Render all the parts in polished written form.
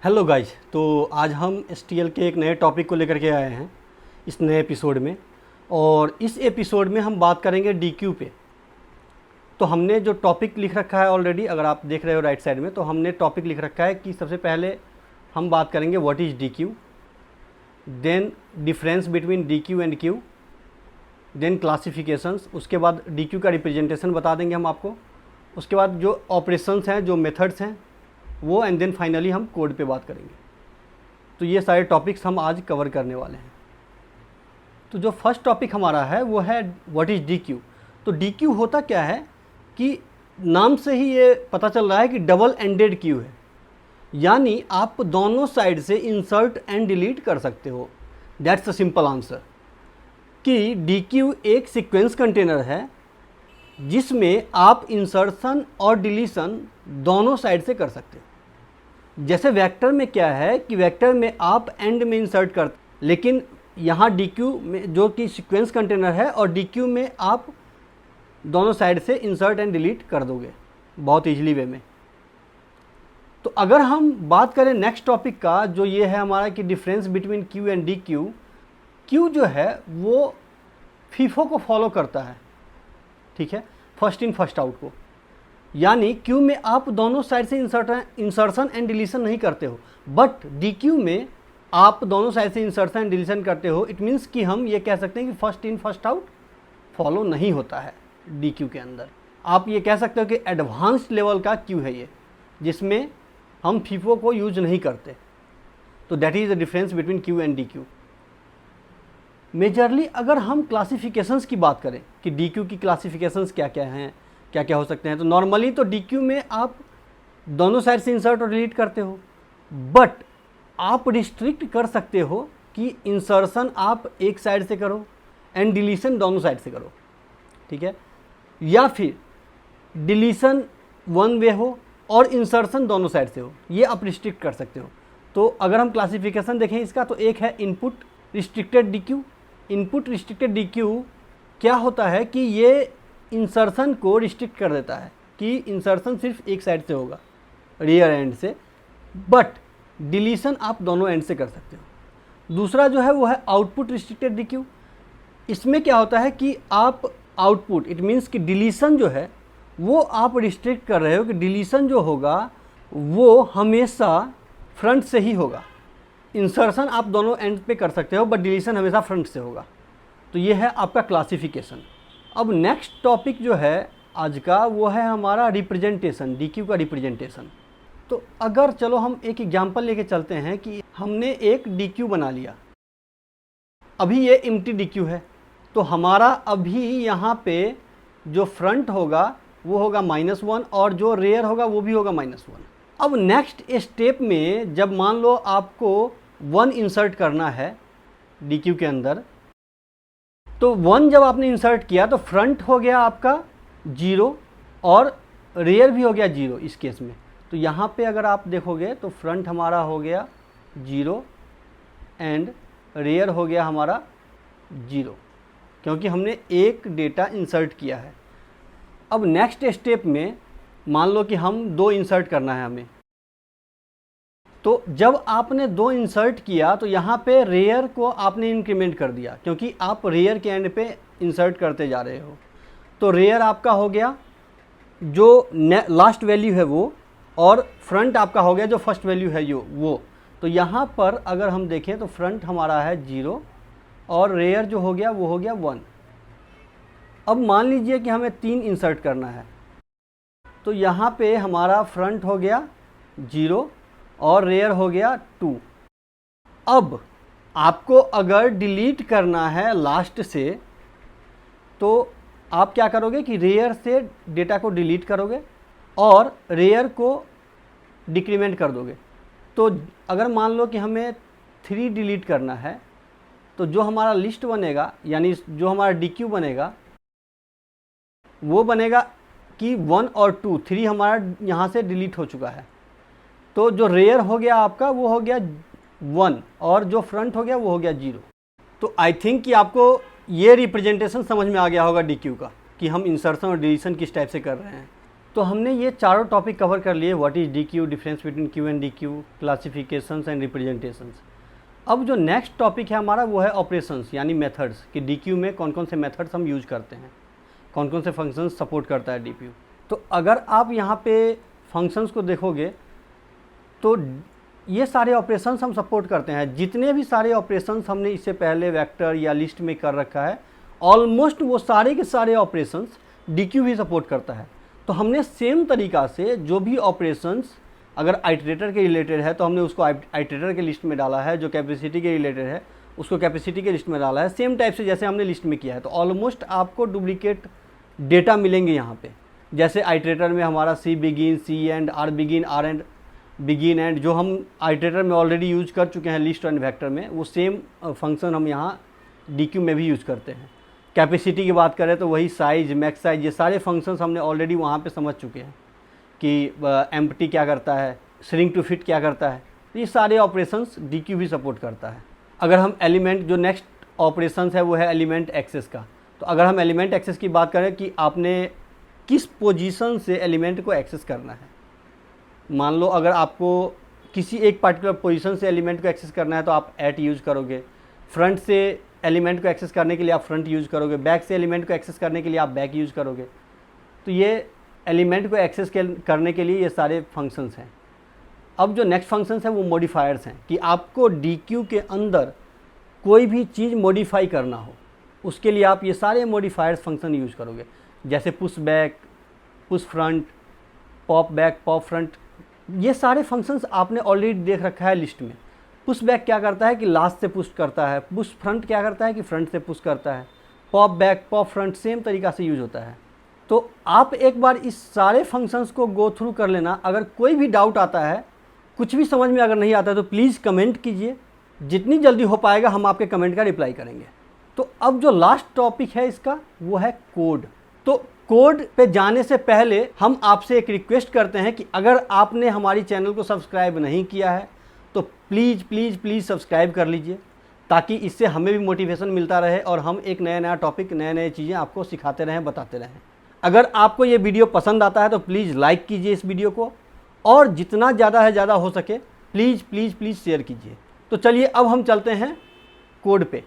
Hello guys, तो आज हम STL के एक नए टॉपिक को लेकर के आए हैं इस नए एपिसोड में। और इस एपिसोड में हम बात करेंगे DQ पे। तो हमने जो टॉपिक लिख रखा है ऑलरेडी, अगर आप देख रहे हो राइट साइड में, तो हमने टॉपिक लिख रखा है कि सबसे पहले हम बात करेंगे what is DQ, then difference between DQ and Q, then classifications, उसके बाद DQ का रिप्रेजेंटेशन बता देंगे हम आपको, उसके बाद जो ऑपरेशंस हैं, जो मेथड्स हैं वो, एंड देन फाइनली हम कोड पे बात करेंगे। तो ये सारे टॉपिक्स हम आज कवर करने वाले हैं। तो जो फर्स्ट टॉपिक हमारा है वो है व्हाट इज़ DQ। तो DQ होता क्या है कि नाम से ही ये पता चल रहा है कि डबल एंडेड क्यू है, यानी आप दोनों साइड से इंसर्ट एंड डिलीट कर सकते हो। दैट्स अ सिंपल आंसर कि DQ एक सीक्वेंस कंटेनर है जिसमें आप इंसर्शन और डिलीशन दोनों साइड से कर सकते हो। जैसे वेक्टर में क्या है कि वेक्टर में आप एंड में इंसर्ट करते, लेकिन यहाँ DQ में जो कि सीक्वेंस कंटेनर है, और DQ में आप दोनों साइड से इंसर्ट एंड डिलीट कर दोगे बहुत ईजिली वे में। तो अगर हम बात करें नेक्स्ट टॉपिक का, जो ये है हमारा कि difference between Q and DQ। Q जो है वो फीफो को फॉलो करता है, ठीक है, फर्स्ट इन फर्स्ट आउट को, यानी Q में आप दोनों साइड से इंसर्शन एंड डिलीशन नहीं करते हो, बट DQ में आप दोनों साइड से इंसर्शन एंड डिलीशन करते हो। इट मीन्स कि हम ये कह सकते हैं कि first in first out follow नहीं होता है DQ के अंदर। आप ये कह सकते हो कि एडवांस्ड लेवल का Q है ये, जिसमें हम फीफो को यूज नहीं करते। तो that is the difference between Q and DQ। Majorly अगर हम क्लासिफिकेशंस की बात करें कि DQ की क्लासिफिकेशंस क्या क्या हैं, क्या क्या हो सकते हैं, तो नॉर्मली तो DQ में आप दोनों साइड से इंसर्ट और डिलीट करते हो, बट आप रिस्ट्रिक्ट कर सकते हो कि इंसर्शन आप एक साइड से करो एंड डिलीशन दोनों साइड से करो, ठीक है, या फिर डिलीशन वन वे हो और इंसर्शन दोनों साइड से हो, ये आप रिस्ट्रिक्ट कर सकते हो। तो अगर हम क्लासिफिकेशन देखें इसका, तो एक है input restricted DQ। Input restricted DQ क्या होता है कि ये इंसर्शन को रिस्ट्रिक्ट कर देता है कि इंसर्शन सिर्फ एक साइड से होगा, रियर एंड से, बट डिलीशन आप दोनों एंड से कर सकते हो। दूसरा जो है वो है आउटपुट रिस्ट्रिक्टेड DQ। इसमें क्या होता है कि आप आउटपुट, इट मीन्स कि डिलीशन जो है वो आप रिस्ट्रिक्ट कर रहे हो कि डिलीशन जो होगा वो हमेशा फ्रंट से ही होगा। इंसर्शन आप दोनों एंड पे कर सकते हो, बट डिलीशन हमेशा फ्रंट से होगा। तो ये है आपका क्लासिफिकेशन। अब नेक्स्ट टॉपिक जो है आज का वो है हमारा रिप्रेजेंटेशन, DQ का रिप्रेजेंटेशन। तो अगर चलो हम एक एग्जांपल लेके चलते हैं कि हमने एक DQ बना लिया, अभी ये एम्प्टी DQ है, तो हमारा अभी यहाँ पे जो फ्रंट होगा वो होगा -1 और जो रेयर होगा वो भी होगा -1। अब नेक्स्ट स्टेप में जब मान लो आपको 1 इंसर्ट करना है DQ के अंदर, तो 1 जब आपने इंसर्ट किया तो फ्रंट हो गया आपका 0 और रेयर भी हो गया 0 इस केस में। तो यहाँ पे अगर आप देखोगे तो फ्रंट हमारा हो गया 0 एंड रेयर हो गया हमारा 0, क्योंकि हमने एक डेटा इंसर्ट किया है। अब नेक्स्ट स्टेप में मान लो कि हम 2 इंसर्ट करना है हमें, तो जब आपने 2 इंसर्ट किया तो यहाँ पे रेयर को आपने इंक्रीमेंट कर दिया, क्योंकि आप रेयर के एंड पे इंसर्ट करते जा रहे हो। तो रेयर आपका हो गया जो लास्ट वैल्यू है वो, और फ्रंट आपका हो गया जो फर्स्ट वैल्यू है वो। तो यहाँ पर अगर हम देखें तो फ्रंट हमारा है 0 और रेयर जो हो गया वो हो गया 1। अब मान लीजिए कि हमें 3 इंसर्ट करना है, तो यहाँ पे हमारा फ्रंट हो गया 0 और रेयर हो गया 2। अब आपको अगर डिलीट करना है लास्ट से, तो आप क्या करोगे कि रेयर से डेटा को डिलीट करोगे और रेयर को डिक्रीमेंट कर दोगे। तो अगर मान लो कि हमें 3 डिलीट करना है, तो जो हमारा लिस्ट बनेगा, यानी जो हमारा DQ बनेगा वो बनेगा कि 1 और 2, 3 हमारा यहाँ से डिलीट हो चुका है। तो जो रेयर हो गया आपका वो हो गया 1 और जो फ्रंट हो गया वो हो गया 0। तो आई थिंक कि आपको ये रिप्रेजेंटेशन समझ में आ गया होगा DQ का, कि हम इंसर्शन और डिलीशन किस टाइप से कर रहे हैं। तो हमने ये चारों टॉपिक कवर कर लिए, what is D Q, difference between Q and D Q, classifications and representations. अब जो नेक्स्ट टॉपिक है हमारा वो है ऑपरेशंस यानी मेथड्स, कि डी क्यू में कौन कौन से मेथड्स हम यूज़ करते हैं, कौन कौन से फंक्शंस सपोर्ट करता है डी क्यू। तो अगर आप यहाँ पे फंक्शंस को देखोगे तो ये सारे ऑपरेशंस हम सपोर्ट करते हैं। जितने भी सारे ऑपरेशंस हमने इससे पहले वेक्टर या लिस्ट में कर रखा है, ऑलमोस्ट वो सारे के सारे ऑपरेशंस डी क्यू भी सपोर्ट करता है। तो हमने सेम तरीक़ा से जो भी ऑपरेशंस अगर आइटरेटर के रिलेटेड है तो हमने उसको आइटरेटर के लिस्ट में डाला है, जो कैपेसिटी के रिलेटेड है उसको कैपेसिटी के लिस्ट में डाला है, सेम टाइप से जैसे हमने लिस्ट में किया है। तो ऑलमोस्ट आपको डुप्लीकेट डेटा मिलेंगे यहाँ पे। जैसे आइटरेटर में हमारा c begin, c end, r begin, r end begin end, जो हम आइटरेटर में ऑलरेडी यूज कर चुके हैं लिस्ट एंड वेक्टर में, वो सेम फंक्शन हम यहाँ डी क्यू में भी यूज़ करते हैं। कैपेसिटी की बात करें तो वही साइज, मैक्स साइज, ये सारे फंक्शंस हमने ऑलरेडी वहाँ पे समझ चुके हैं कि एम्प्टी क्या करता है, श्रिंक टू फिट क्या करता है। तो ये सारे ऑपरेशंस डी क्यू भी सपोर्ट करता है। अगर हम एलिमेंट, जो नेक्स्ट ऑपरेशंस है वो है एलिमेंट एक्सेस का। तो अगर हम एलिमेंट एक्सेस की बात करें कि आपने किस पोजीशन से एलिमेंट को एक्सेस करना है, मान लो अगर आपको किसी एक पार्टिकुलर पोजीशन से एलिमेंट को एक्सेस करना है तो आप एट यूज़ करोगे, फ्रंट से एलिमेंट को एक्सेस करने के लिए आप फ्रंट यूज़ करोगे, बैक से एलिमेंट को एक्सेस करने के लिए आप बैक यूज़ करोगे। तो ये एलिमेंट को एक्सेस करने के लिए ये सारे फंक्शंस हैं। अब जो नेक्स्ट फंक्शंस हैं वो मॉडिफायर्स हैं, कि आपको डी क्यू के अंदर कोई भी चीज़ मॉडिफाई करना हो, उसके लिए आप ये सारे मॉडिफायर्स फंक्शन यूज़ करोगे। जैसे push back, push front, pop back, pop front, ये सारे फंक्शंस आपने ऑलरेडी देख रखा है लिस्ट में। पुश बैक क्या करता है कि लास्ट से पुश करता है, पुश फ्रंट क्या करता है कि फ्रंट से पुश करता है, pop back, pop front same तरीक़ा से यूज होता है। तो आप एक बार इस सारे फंक्शंस को गो थ्रू कर लेना। अगर कोई भी डाउट आता है, कुछ भी समझ में अगर नहीं आता है तो प्लीज़ कमेंट कीजिए, जितनी जल्दी हो पाएगा हम आपके कमेंट का रिप्लाई करेंगे। तो अब जो लास्ट टॉपिक है इसका वो है कोड। तो कोड पे जाने से पहले हम आपसे एक रिक्वेस्ट करते हैं कि अगर आपने हमारी चैनल को सब्सक्राइब नहीं किया है तो प्लीज़ प्लीज़ प्लीज़ सब्सक्राइब कर लीजिए, ताकि इससे हमें भी मोटिवेशन मिलता रहे और हम एक नया नया टॉपिक, नए नए चीज़ें आपको सिखाते रहें, बताते रहें। अगर आपको ये वीडियो पसंद आता है तो प्लीज़ लाइक कीजिए इस वीडियो को, और जितना ज़्यादा है ज़्यादा हो सके प्लीज़ प्लीज़ प्लीज़ शेयर कीजिए। तो चलिए अब हम चलते हैं कोड पे।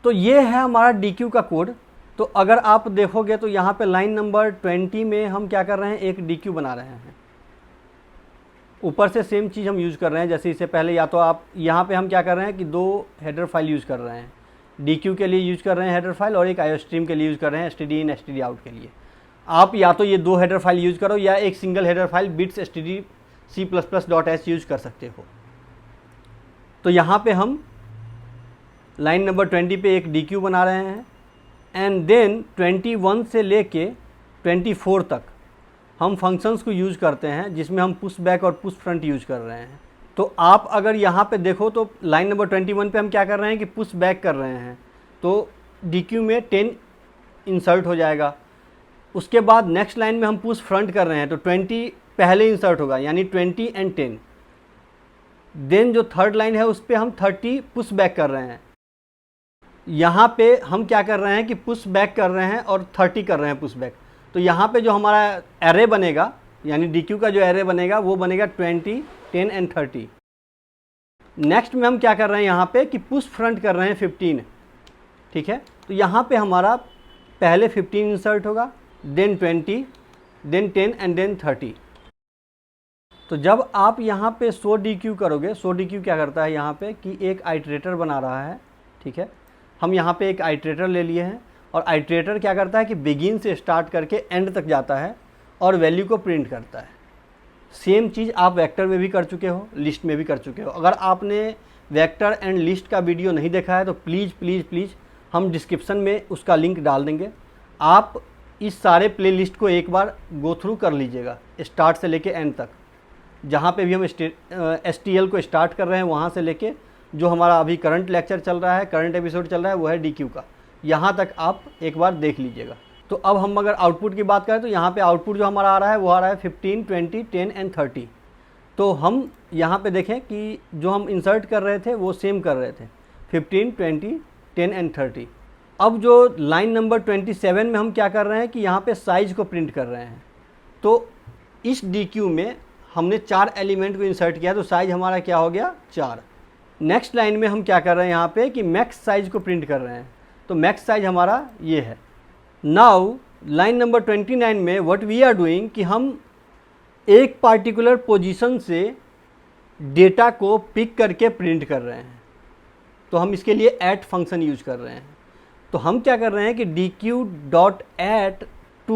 तो ये है हमारा डी क्यू का कोड। तो अगर आप देखोगे तो यहाँ पे लाइन नंबर 20 में हम क्या कर रहे हैं, एक डी क्यू बना रहे हैं। ऊपर से सेम चीज़ हम यूज़ कर रहे हैं जैसे इससे पहले। या तो आप यहाँ पे हम क्या कर रहे हैं कि 2 हेडर फाइल यूज़ कर रहे हैं, डी क्यू के लिए यूज़ कर रहे हैं हेडर फाइल, और एक आईओ स्ट्रीम के लिए यूज़ कर रहे हैं, std इन std आउट के लिए। आप या तो ये 2 हेडर फाइल यूज़ करो या एक single header file bits std c++.h use कर सकते हो। तो यहाँ पे हम लाइन नंबर 20 पे एक डी क्यू बना रहे हैं, एंड देन 21 से लेके 24 तक हम फंक्शंस को यूज़ करते हैं, जिसमें हम पुश बैक और पुश फ्रंट यूज़ कर रहे हैं। तो आप अगर यहाँ पे देखो तो लाइन नंबर 21 पे हम क्या कर रहे हैं कि पुश बैक कर रहे हैं, तो डी क्यू में 10 इंसर्ट हो जाएगा। उसके बाद नेक्स्ट लाइन में हम पुश फ्रंट कर रहे हैं तो 20 पहले इंसर्ट होगा, यानी 20 एंड 10। देन जो थर्ड लाइन है उस पर हम 30 पुश बैक कर रहे हैं। यहाँ पे हम क्या कर रहे हैं कि पुश बैक कर रहे हैं और 30 कर रहे हैं पुश बैक। तो यहाँ पे जो हमारा एरे बनेगा, यानी डी क्यू का जो एरे बनेगा वो बनेगा 20, 10 एंड 30। नेक्स्ट में हम क्या कर रहे हैं यहाँ पे कि पुश फ्रंट कर रहे हैं 15, ठीक है। तो यहाँ पे हमारा पहले 15 इंसर्ट होगा, देन 20, देन 10 एंड देन 30। तो जब आप यहाँ पे शो डी क्यू करोगे, शो डी क्यू क्या करता है यहाँ पे कि एक आइटरेटर बना रहा है, ठीक है। हम यहाँ पे एक आइटरेटर ले लिए हैं, और आइटरेटर क्या करता है कि बिगिन से स्टार्ट करके एंड तक जाता है और वैल्यू को प्रिंट करता है। सेम चीज़ आप वेक्टर में भी कर चुके हो, लिस्ट में भी कर चुके हो। अगर आपने वेक्टर एंड लिस्ट का वीडियो नहीं देखा है तो प्लीज़ प्लीज़ प्लीज़ हम डिस्क्रिप्शन में उसका लिंक डाल देंगे। आप इस सारे प्ले लिस्ट को एक बार गो थ्रू कर लीजिएगा, स्टार्ट से लेके एंड तक। जहाँ पे भी हम STL को स्टार्ट कर रहे हैं वहाँ से लेके जो हमारा अभी करंट लेक्चर चल रहा है, करंट एपिसोड चल रहा है, वो है डी क्यू का, यहाँ तक आप एक बार देख लीजिएगा। तो अब हम अगर आउटपुट की बात करें तो यहाँ पे आउटपुट जो हमारा आ रहा है वो आ रहा है 15, 20, 10 एंड 30। तो हम यहाँ पे देखें कि जो हम इंसर्ट कर रहे थे वो सेम कर रहे थे, 15, 20, 10 एंड 30। अब जो लाइन नंबर 27 में हम क्या कर रहे हैं कि यहाँ पे साइज़ को प्रिंट कर रहे हैं। तो इस डी क्यू में हमने 4 एलिमेंट को इंसर्ट किया तो साइज हमारा क्या हो गया 4। नेक्स्ट लाइन में हम क्या कर रहे हैं यहाँ पे कि मैक्स साइज को प्रिंट कर रहे हैं, तो मैक्स साइज हमारा ये है। नाउ लाइन नंबर 29 में व्हाट वी आर डूइंग कि हम एक पार्टिकुलर पोजीशन से डेटा को पिक करके प्रिंट कर रहे हैं, तो हम इसके लिए ऐट फंक्शन यूज कर रहे हैं। तो हम क्या कर रहे हैं कि dq.add2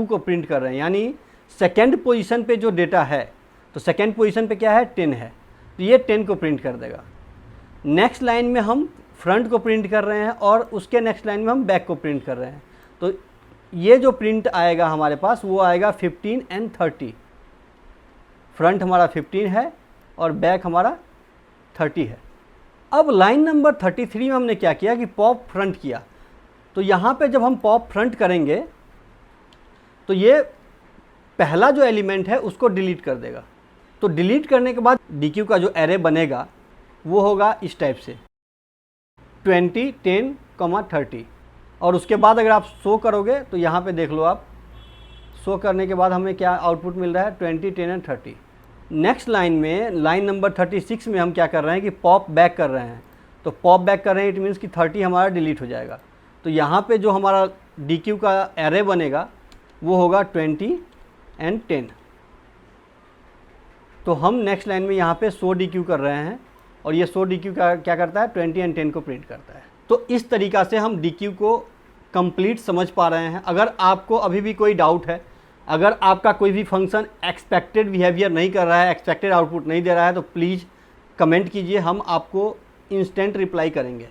को प्रिंट कर रहे हैं, यानी सेकेंड पोजीशन पे जो डेटा है, तो सेकेंड पोजीशन पे क्या है 10 है, तो ये 10 को प्रिंट कर देगा। नेक्स्ट लाइन में हम फ्रंट को प्रिंट कर रहे हैं और उसके नेक्स्ट लाइन में हम बैक को प्रिंट कर रहे हैं, तो ये जो प्रिंट आएगा हमारे पास वो आएगा 15 एंड 30। फ्रंट हमारा 15 है और बैक हमारा 30 है। अब लाइन नंबर 33 में हमने क्या किया कि पॉप फ्रंट किया, तो यहाँ पे जब हम पॉप फ्रंट करेंगे तो ये पहला जो एलिमेंट है उसको डिलीट कर देगा। तो डिलीट करने के बाद DQ का जो एरे बनेगा वो होगा इस टाइप से 20, 10, 30, और उसके बाद अगर आप शो करोगे तो यहाँ पे देख लो आप, शो करने के बाद हमें क्या आउटपुट मिल रहा है 20, 10 एंड 30। नेक्स्ट लाइन में लाइन नंबर 36 में हम क्या कर रहे हैं कि पॉप बैक कर रहे हैं, तो पॉप बैक कर रहे हैं इट मीन्स कि 30 हमारा डिलीट हो जाएगा। तो यहाँ पे जो हमारा DQ का एरे बनेगा वो होगा 20 एंड 10। तो हम नेक्स्ट लाइन में यहाँ पे शो DQ कर रहे हैं और ये शो DQ का क्या करता है 20 एंड 10 को प्रिंट करता है। तो इस तरीक़ा से हम DQ को कंप्लीट समझ पा रहे हैं। अगर आपको अभी भी कोई डाउट है, अगर आपका कोई भी फंक्शन एक्सपेक्टेड बिहेवियर नहीं कर रहा है, एक्सपेक्टेड आउटपुट नहीं दे रहा है, तो प्लीज़ कमेंट कीजिए, हम आपको इंस्टेंट रिप्लाई करेंगे।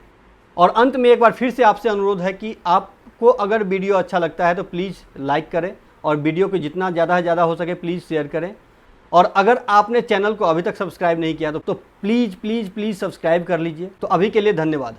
और अंत में एक बार फिर से आपसे अनुरोध है कि आपको अगर वीडियो अच्छा लगता है तो प्लीज़ लाइक करें और वीडियो को जितना ज़्यादा से ज़्यादा हो सके प्लीज़ शेयर करें। और अगर आपने चैनल को अभी तक सब्सक्राइब नहीं किया तो प्लीज़ प्लीज़ प्लीज़ सब्सक्राइब कर लीजिए। तो अभी के लिए धन्यवाद।